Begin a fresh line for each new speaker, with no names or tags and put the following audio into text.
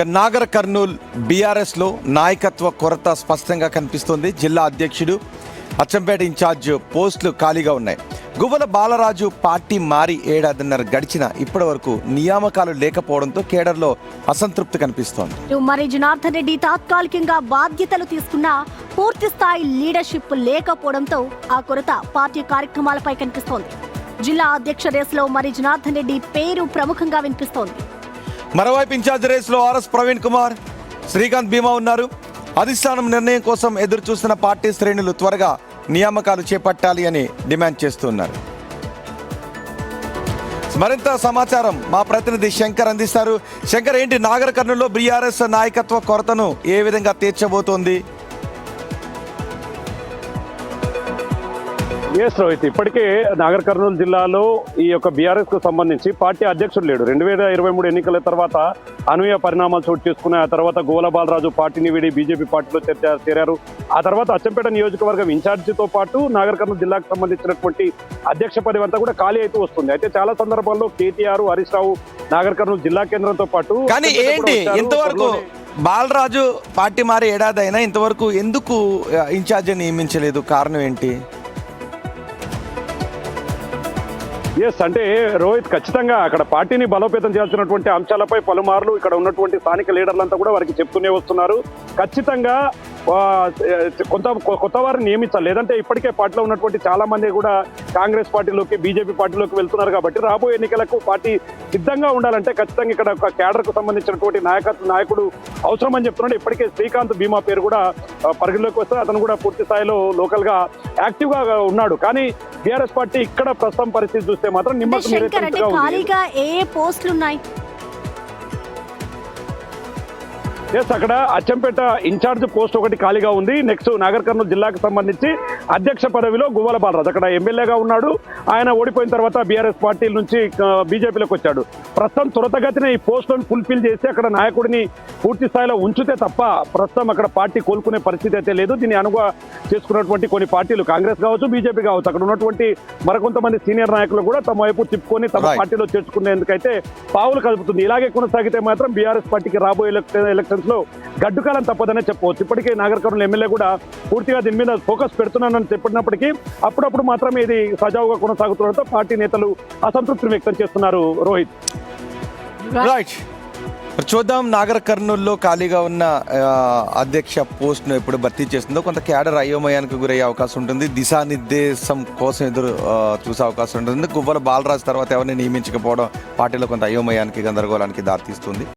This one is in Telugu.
నాగర్ కర్నూల్ బీఆర్ఎస్లో నాయకత్వ కొరత స్పష్టంగా కనిపిస్తోంది. జిల్లా అధ్యక్షుడు, అచ్చంపేట ఇన్ఛార్జ్ పోస్టులు ఖాళీగా ఉన్నాయి. గువ్వల బాలరాజు పార్టీ మారి ఏడాదిన్నర గడిచిన ఇప్పటి వరకు నియామకాలు లేకపోవడంతో కేడర్లో అసంతృప్తి కనిపిస్తోంది.
మరి జనార్దన్ రెడ్డి తాత్కాలికంగా బాధ్యతలు తీసుకున్నా పూర్తి స్థాయి లీడర్షిప్ లేకపోవడంతో ఆ కొరత పార్టీ కార్యక్రమాలపై కనిపిస్తోంది. జిల్లా అధ్యక్ష రేసులో మరి జనార్దన్ రెడ్డి పేరు ప్రముఖంగా వినిపిస్తోంది.
మరోవైపు ఇన్ఛార్జ్ రేసులో ఆర్ఎస్ ప్రవీణ్ కుమార్, శ్రీకాంత్ భీమా ఉన్నారు. అధిష్టానం నిర్ణయం కోసం ఎదురు చూస్తున్న పార్టీ శ్రేణులు త్వరగా నియామకాలు చేపట్టాలి అని డిమాండ్ చేస్తున్నారు. మరింత సమాచారం మా ప్రతినిధి శంకర్ అందిస్తారు. శంకర్, ఏంటి నాగర్ కర్నూలులో బీఆర్ఎస్ నాయకత్వ కొరతను ఏ విధంగా తీర్చబోతోంది?
ఎస్ రోహిత్, ఇప్పటికే నాగర్ కర్నూలు జిల్లాలో ఈ యొక్క బీఆర్ఎస్ కు సంబంధించి పార్టీ అధ్యక్షుడు లేడు. 2023 ఎన్నికల తర్వాత అనూహ్య పరిణామాలు చోటు చేసుకున్నాయి. ఆ తర్వాత గువ్వల బాలరాజు పార్టీని వీడి బీజేపీ పార్టీలో చేరారు. ఆ తర్వాత అచ్చంపేట నియోజకవర్గం ఇన్ఛార్జితో పాటు నాగర్ కర్నూలు జిల్లాకు సంబంధించినటువంటి అధ్యక్ష పదవి అంతా కూడా ఖాళీ అయితే వస్తుంది. అయితే చాలా సందర్భాల్లో కేటీఆర్, హరీష్ రావు నాగర్ కర్నూలు జిల్లా కేంద్రంతో పాటు
కానీ ఏంటి ఇంతవరకు బాలరాజు పార్టీ మారి ఏడాది అయినా ఇంతవరకు ఎందుకు ఇన్ఛార్జ్ నియమించలేదు? కారణం ఏంటి?
ఎస్, అంటే రోహిత్, ఖచ్చితంగా అక్కడ పార్టీని బలోపేతం చేయాల్సినటువంటి అంశాలపై పలుమార్లు ఇక్కడ ఉన్నటువంటి స్థానిక లీడర్లంతా కూడా వారికి చెప్తూనే వస్తున్నారు. ఖచ్చితంగా కొత్త వారిని నియమించాలి, లేదంటే ఇప్పటికే పార్టీలో ఉన్నటువంటి చాలా మంది కూడా కాంగ్రెస్ పార్టీలోకి, బీజేపీ పార్టీలోకి వెళ్తున్నారు. కాబట్టి రాబోయే ఎన్నికలకు పార్టీ సిద్ధంగా ఉండాలంటే ఖచ్చితంగా ఇక్కడ ఒక క్యాడర్ కు సంబంధించినటువంటి నాయకుడు అవసరం అని చెప్తున్నాడు. ఇప్పటికే శ్రీకాంత్ భీమా పేరు కూడా పరిగణలోకి వస్తే అతను కూడా పూర్తి స్థాయిలో లోకల్ గా యాక్టివ్ గా ఉన్నాడు. కానీ బీఆర్ఎస్ పార్టీ ఇక్కడ ప్రస్తుతం పరిస్థితి చూస్తే మాత్రం అక్కడ అచ్చంపేట ఇన్ఛార్జ్ పోస్ట్ ఒకటి ఖాళీగా ఉంది. నెక్స్ట్ నాగర్ కర్నూలు జిల్లాకు సంబంధించి అధ్యక్ష పదవిలో గువ్వల బాలరాజు అక్కడ ఎమ్మెల్యేగా ఉన్నాడు. ఆయన ఓడిపోయిన తర్వాత బీఆర్ఎస్ పార్టీ నుంచి బీజేపీలోకి వచ్చాడు. ప్రస్తుతం త్వరతగతిన ఈ పోస్టులను ఫుల్ఫిల్ చేసి అక్కడ నాయకుడిని పూర్తి స్థాయిలో ఉంచితే తప్ప ప్రస్తుతం అక్కడ పార్టీ కోలుకునే పరిస్థితి అయితే లేదు. దీన్ని అనుగా చేసుకున్నటువంటి కొన్ని పార్టీలు, కాంగ్రెస్ కావచ్చు, బీజేపీ కావచ్చు, అక్కడ ఉన్నటువంటి మరికొంతమంది సీనియర్ నాయకులు కూడా తమ వైపు తిప్పుకొని తమ పార్టీలో చేర్చుకునేందుకైతే పావులు కలుపుతుంది. ఇలాగే కొనసాగితే మాత్రం బీఆర్ఎస్ పార్టీకి రాబోయే ఎలక్షన్ లో గడ్డుకాలం తప్పదనే చెప్పవచ్చు. ఇప్పటికే నాగర్ కర్నూలు ఎమ్మెల్యే కూడా పూర్తిగా దీని మీద ఫోకస్ పెడుతున్నానని చెప్పినప్పటికీ అప్పుడప్పుడు మాత్రమే ఇది సజావుగా కొనసాగుతుండటంతో పార్టీ నేతలు అసంతృప్తిని వ్యక్తం చేస్తున్నారు. రోహిత్,
రైట్, చూద్దాం నాగర్ కర్నూలులో ఖాళీగా ఉన్న అధ్యక్ష పోస్ట్ను ఎప్పుడు భర్తీ చేస్తుందో. కొంత క్యాడర్ అయోమయానికి గురయ్యే అవకాశం ఉంటుంది. దిశానిర్దేశం కోసం ఎదురు చూసే అవకాశం ఉంటుంది. గువ్వల బాలరాజు తర్వాత ఎవరిని నియమించకపోవడం పార్టీలో కొంత అయోమయానికి, గందరగోళానికి దారితీస్తుంది.